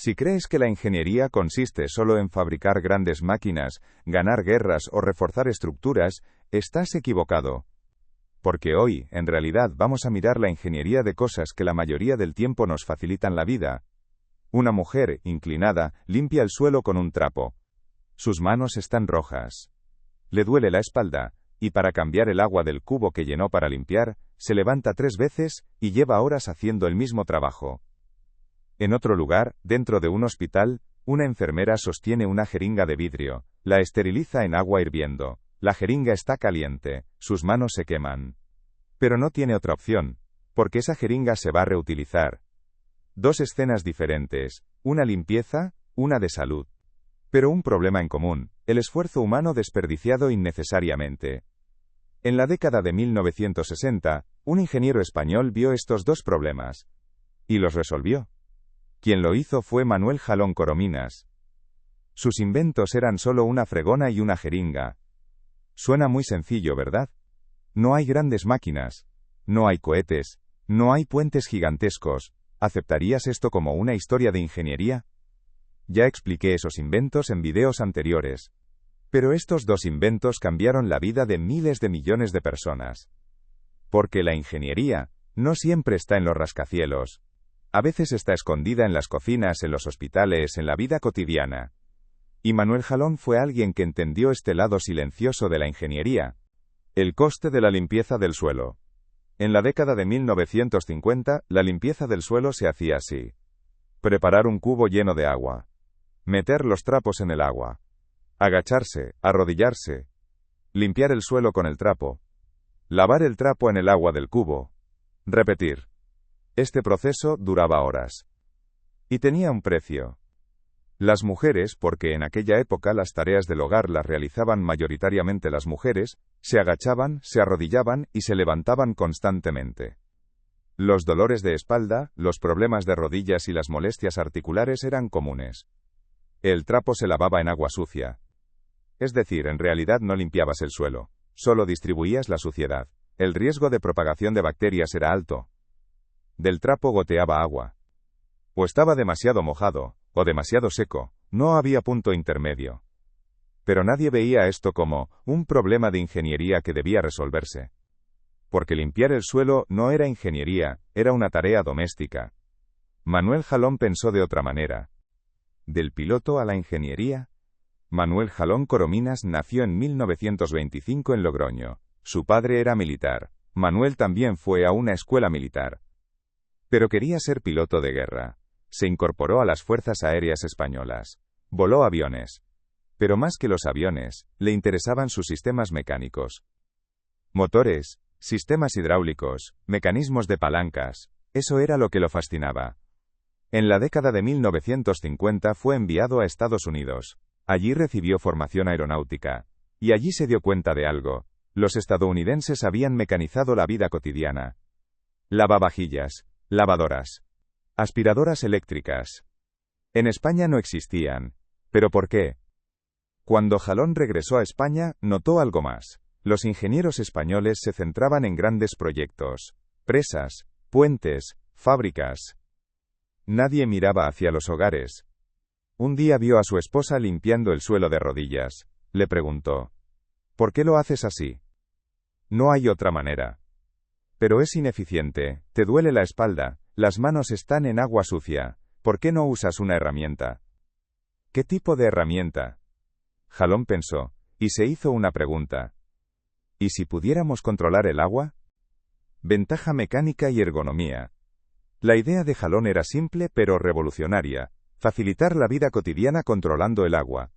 Si crees que la ingeniería consiste solo en fabricar grandes máquinas, ganar guerras o reforzar estructuras, estás equivocado. Porque hoy, en realidad, vamos a mirar la ingeniería de cosas que la mayoría del tiempo nos facilitan la vida. Una mujer, inclinada, limpia el suelo con un trapo. Sus manos están rojas. Le duele la espalda, y para cambiar el agua del cubo que llenó para limpiar, se levanta 3 veces y lleva horas haciendo el mismo trabajo. En otro lugar, dentro de un hospital, una enfermera sostiene una jeringa de vidrio, la esteriliza en agua hirviendo. La jeringa está caliente, sus manos se queman. Pero no tiene otra opción, porque esa jeringa se va a reutilizar. 2 escenas diferentes, una limpieza, una de salud. Pero un problema en común, el esfuerzo humano desperdiciado innecesariamente. En la década de 1960, un ingeniero español vio estos 2 problemas. Y los resolvió. Quien lo hizo fue Manuel Jalón Corominas. Sus inventos eran solo una fregona y una jeringa. Suena muy sencillo, ¿verdad? No hay grandes máquinas. No hay cohetes. No hay puentes gigantescos. ¿Aceptarías esto como una historia de ingeniería? Ya expliqué esos inventos en videos anteriores. Pero estos 2 inventos cambiaron la vida de miles de millones de personas. Porque la ingeniería no siempre está en los rascacielos. A veces está escondida en las cocinas, en los hospitales, en la vida cotidiana. Y Manuel Jalón fue alguien que entendió este lado silencioso de la ingeniería. El coste de la limpieza del suelo. En la década de 1950, la limpieza del suelo se hacía así. Preparar un cubo lleno de agua. Meter los trapos en el agua. Agacharse, arrodillarse. Limpiar el suelo con el trapo. Lavar el trapo en el agua del cubo. Repetir. Este proceso duraba horas. Y tenía un precio. Las mujeres, porque en aquella época las tareas del hogar las realizaban mayoritariamente las mujeres, se agachaban, se arrodillaban y se levantaban constantemente. Los dolores de espalda, los problemas de rodillas y las molestias articulares eran comunes. El trapo se lavaba en agua sucia. Es decir, en realidad no limpiabas el suelo, solo distribuías la suciedad. El riesgo de propagación de bacterias era alto. Del trapo goteaba agua. O estaba demasiado mojado, o demasiado seco, no había punto intermedio. Pero nadie veía esto como un problema de ingeniería que debía resolverse. Porque limpiar el suelo no era ingeniería, era una tarea doméstica. Manuel Jalón pensó de otra manera. ¿Del piloto a la ingeniería? Manuel Jalón Corominas nació en 1925 en Logroño. Su padre era militar. Manuel también fue a una escuela militar. Pero quería ser piloto de guerra. Se incorporó a las Fuerzas Aéreas Españolas. Voló aviones. Pero más que los aviones, le interesaban sus sistemas mecánicos. Motores, sistemas hidráulicos, mecanismos de palancas, eso era lo que lo fascinaba. En la década de 1950 fue enviado a Estados Unidos. Allí recibió formación aeronáutica. Y allí se dio cuenta de algo. Los estadounidenses habían mecanizado la vida cotidiana. Lavavajillas, lavadoras, aspiradoras eléctricas. En España no existían. ¿Pero por qué? Cuando Jalón regresó a España, notó algo más. Los ingenieros españoles se centraban en grandes proyectos. Presas, puentes, fábricas. Nadie miraba hacia los hogares. Un día vio a su esposa limpiando el suelo de rodillas. Le preguntó: ¿por qué lo haces así? No hay otra manera. Pero es ineficiente, te duele la espalda, las manos están en agua sucia. ¿Por qué no usas una herramienta? ¿Qué tipo de herramienta? Jalón pensó, y se hizo una pregunta. ¿Y si pudiéramos controlar el agua? Ventaja mecánica y ergonomía. La idea de Jalón era simple pero revolucionaria: facilitar la vida cotidiana controlando el agua.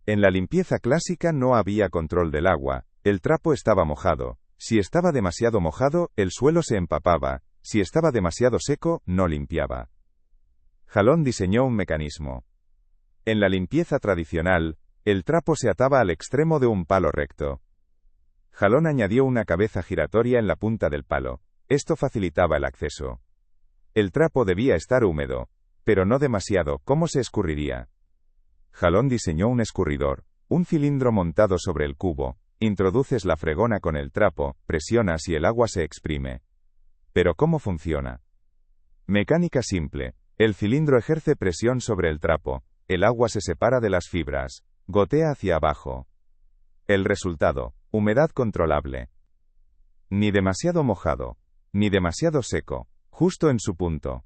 En la limpieza clásica no había control del agua, el trapo estaba mojado. Si estaba demasiado mojado, el suelo se empapaba. Si estaba demasiado seco, no limpiaba. Jalón diseñó un mecanismo. En la limpieza tradicional, el trapo se ataba al extremo de un palo recto. Jalón añadió una cabeza giratoria en la punta del palo. Esto facilitaba el acceso. El trapo debía estar húmedo, pero no demasiado, ¿cómo se escurriría? Jalón diseñó un escurridor, un cilindro montado sobre el cubo. Introduces la fregona con el trapo, presionas y el agua se exprime. ¿Pero cómo funciona? Mecánica simple. El cilindro ejerce presión sobre el trapo, el agua se separa de las fibras, gotea hacia abajo. El resultado, humedad controlable. Ni demasiado mojado, ni demasiado seco, justo en su punto.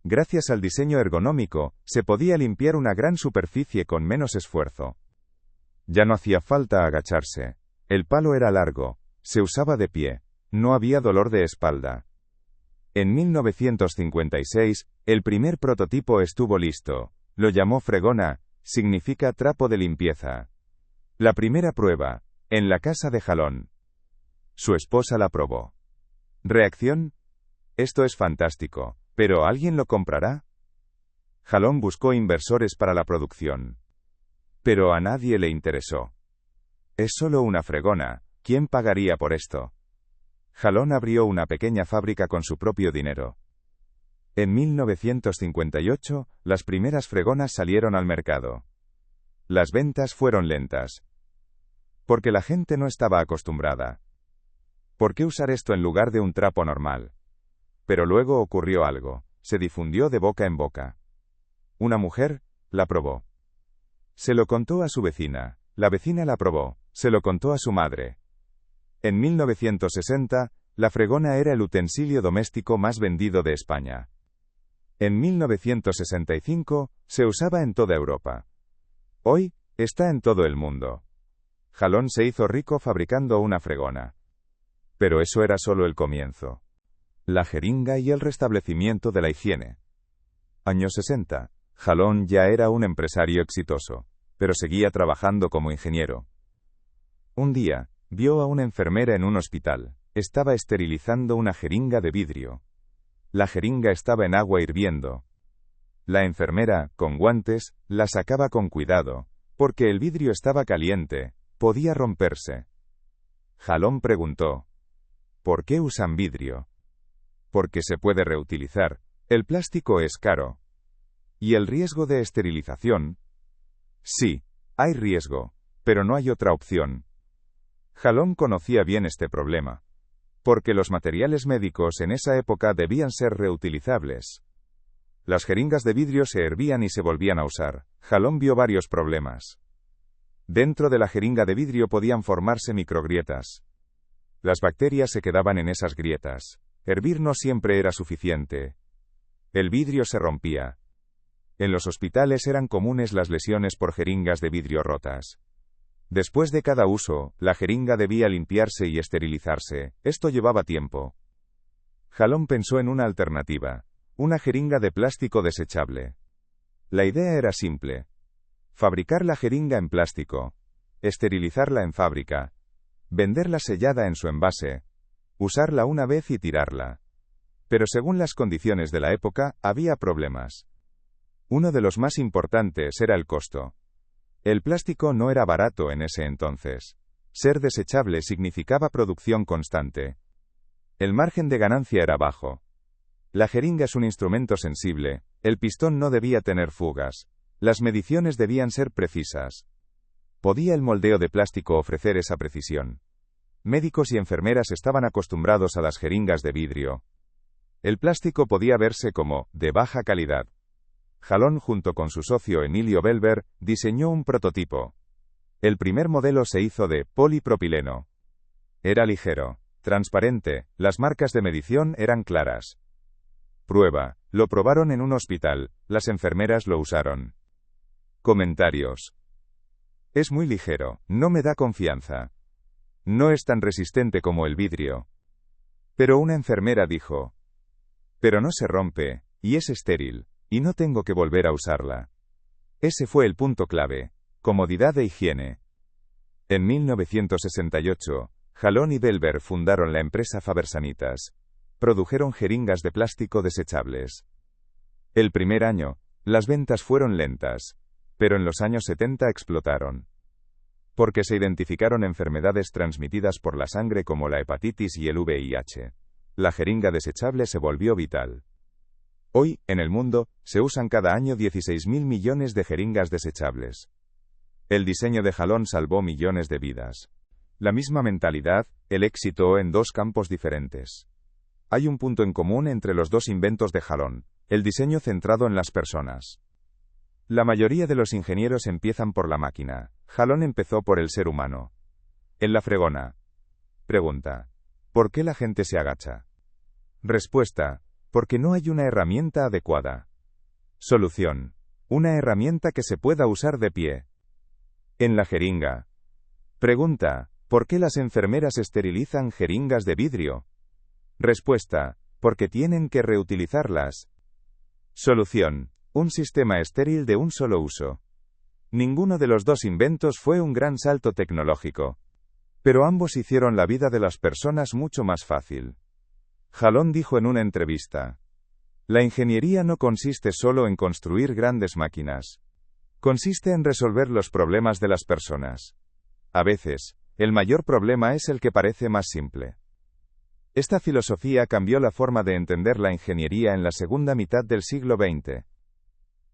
Gracias al diseño ergonómico, se podía limpiar una gran superficie con menos esfuerzo. Ya no hacía falta agacharse. El palo era largo, se usaba de pie, no había dolor de espalda. En 1956, el primer prototipo estuvo listo. Lo llamó fregona, significa trapo de limpieza. La primera prueba, en la casa de Jalón. Su esposa la probó. ¿Reacción? Esto es fantástico, pero ¿alguien lo comprará? Jalón buscó inversores para la producción. Pero a nadie le interesó. Es solo una fregona, ¿quién pagaría por esto? Jalón abrió una pequeña fábrica con su propio dinero. En 1958, las primeras fregonas salieron al mercado. Las ventas fueron lentas. Porque la gente no estaba acostumbrada. ¿Por qué usar esto en lugar de un trapo normal? Pero luego ocurrió algo, se difundió de boca en boca. Una mujer la probó. Se lo contó a su vecina, la vecina la probó, se lo contó a su madre. En 1960, la fregona era el utensilio doméstico más vendido de España. En 1965, se usaba en toda Europa. Hoy, está en todo el mundo. Jalón se hizo rico fabricando una fregona. Pero eso era solo el comienzo. La jeringa y el restablecimiento de la higiene. Años 60. Jalón ya era un empresario exitoso, pero seguía trabajando como ingeniero. Un día, vio a una enfermera en un hospital. Estaba esterilizando una jeringa de vidrio. La jeringa estaba en agua hirviendo. La enfermera, con guantes, la sacaba con cuidado, porque el vidrio estaba caliente, podía romperse. Jalón preguntó: ¿por qué usan vidrio? Porque se puede reutilizar. El plástico es caro. ¿Y el riesgo de esterilización? Sí, hay riesgo, pero no hay otra opción. Jalón conocía bien este problema. Porque los materiales médicos en esa época debían ser reutilizables. Las jeringas de vidrio se hervían y se volvían a usar. Jalón vio varios problemas. Dentro de la jeringa de vidrio podían formarse microgrietas. Las bacterias se quedaban en esas grietas. Hervir no siempre era suficiente. El vidrio se rompía. En los hospitales eran comunes las lesiones por jeringas de vidrio rotas. Después de cada uso, la jeringa debía limpiarse y esterilizarse. Esto llevaba tiempo. Jalón pensó en una alternativa. Una jeringa de plástico desechable. La idea era simple. Fabricar la jeringa en plástico. Esterilizarla en fábrica. Venderla sellada en su envase. Usarla una vez y tirarla. Pero según las condiciones de la época, había problemas. Uno de los más importantes era el costo. El plástico no era barato en ese entonces. Ser desechable significaba producción constante. El margen de ganancia era bajo. La jeringa es un instrumento sensible, el pistón no debía tener fugas. Las mediciones debían ser precisas. ¿Podía el moldeo de plástico ofrecer esa precisión? Médicos y enfermeras estaban acostumbrados a las jeringas de vidrio. El plástico podía verse como de baja calidad. Jalón, junto con su socio Emilio Belver, diseñó un prototipo. El primer modelo se hizo de polipropileno. Era ligero, transparente, las marcas de medición eran claras. Prueba, lo probaron en un hospital, las enfermeras lo usaron. Comentarios. Es muy ligero, no me da confianza. No es tan resistente como el vidrio. Pero una enfermera dijo: pero no se rompe, y es estéril. Y no tengo que volver a usarla. Ese fue el punto clave. Comodidad e higiene. En 1968, Jalón y Belver fundaron la empresa Faber-Sanitas. Produjeron jeringas de plástico desechables. El primer año, las ventas fueron lentas, pero en los años 70 explotaron. Porque se identificaron enfermedades transmitidas por la sangre como la hepatitis y el VIH. La jeringa desechable se volvió vital. Hoy, en el mundo, se usan cada año 16.000 millones de jeringas desechables. El diseño de Jalón salvó millones de vidas. La misma mentalidad, el éxito en dos campos diferentes. Hay un punto en común entre los dos inventos de Jalón: El diseño centrado en las personas. La mayoría de los ingenieros empiezan por la máquina. Jalón empezó por el ser humano. En la fregona. Pregunta: ¿por qué la gente se agacha? Respuesta: porque no hay una herramienta adecuada. Solución: una herramienta que se pueda usar de pie. En la jeringa. Pregunta: ¿por qué las enfermeras esterilizan jeringas de vidrio? Respuesta: porque tienen que reutilizarlas. Solución: un sistema estéril de un solo uso. Ninguno de los dos inventos fue un gran salto tecnológico, pero ambos hicieron la vida de las personas mucho más fácil. Jalón dijo en una entrevista: la ingeniería no consiste solo en construir grandes máquinas. Consiste en resolver los problemas de las personas. A veces, el mayor problema es el que parece más simple. Esta filosofía cambió la forma de entender la ingeniería en la segunda mitad del siglo XX.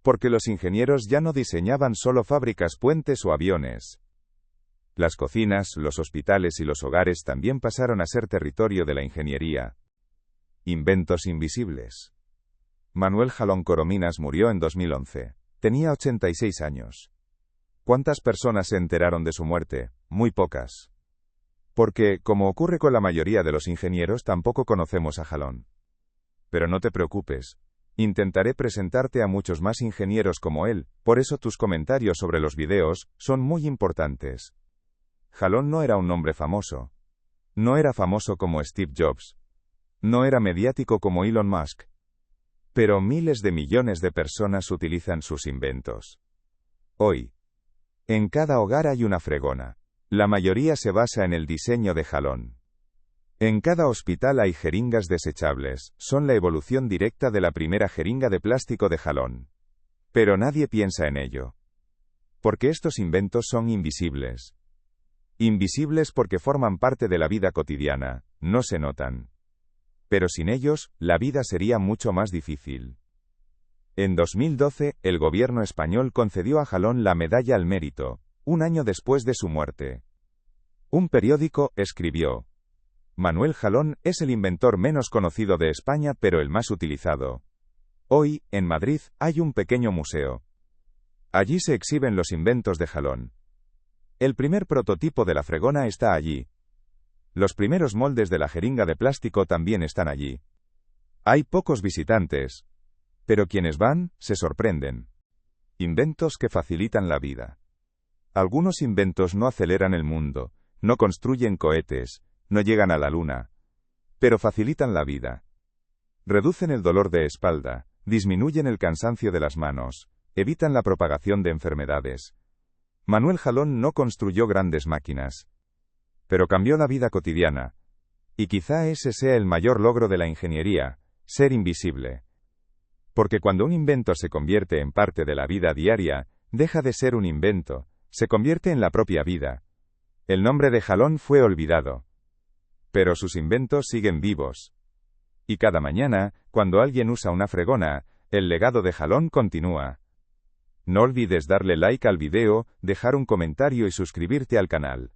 Porque los ingenieros ya no diseñaban solo fábricas, puentes o aviones. Las cocinas, los hospitales y los hogares también pasaron a ser territorio de la ingeniería. Inventos invisibles. Manuel Jalón Corominas murió en 2011. Tenía 86 años. ¿Cuántas personas se enteraron de su muerte? Muy pocas. Porque, como ocurre con la mayoría de los ingenieros, tampoco conocemos a Jalón. Pero no te preocupes. Intentaré presentarte a muchos más ingenieros como él, por eso tus comentarios sobre los videos son muy importantes. Jalón no era un hombre famoso. No era famoso como Steve Jobs. No era mediático como Elon Musk. Pero miles de millones de personas utilizan sus inventos. Hoy, en cada hogar hay una fregona. La mayoría se basa en el diseño de Jalón. En cada hospital hay jeringas desechables, son la evolución directa de la primera jeringa de plástico de Jalón. Pero nadie piensa en ello. Porque estos inventos son invisibles. Invisibles porque forman parte de la vida cotidiana, no se notan. Pero sin ellos, la vida sería mucho más difícil. En 2012, el gobierno español concedió a Jalón la Medalla al Mérito, un año después de su muerte. Un periódico escribió: Manuel Jalón es el inventor menos conocido de España pero el más utilizado. Hoy, en Madrid, hay un pequeño museo. Allí se exhiben los inventos de Jalón. El primer prototipo de la fregona está allí. Los primeros moldes de la jeringa de plástico también están allí. Hay pocos visitantes, pero quienes van, se sorprenden. Inventos que facilitan la vida. Algunos inventos no aceleran el mundo, no construyen cohetes, no llegan a la luna, pero facilitan la vida. Reducen el dolor de espalda, disminuyen el cansancio de las manos, evitan la propagación de enfermedades. Manuel Jalón no construyó grandes máquinas, pero cambió la vida cotidiana. Y quizá ese sea el mayor logro de la ingeniería, ser invisible. Porque cuando un invento se convierte en parte de la vida diaria, deja de ser un invento, se convierte en la propia vida. El nombre de Jalón fue olvidado. Pero sus inventos siguen vivos. Y cada mañana, cuando alguien usa una fregona, el legado de Jalón continúa. No olvides darle like al video, dejar un comentario y suscribirte al canal.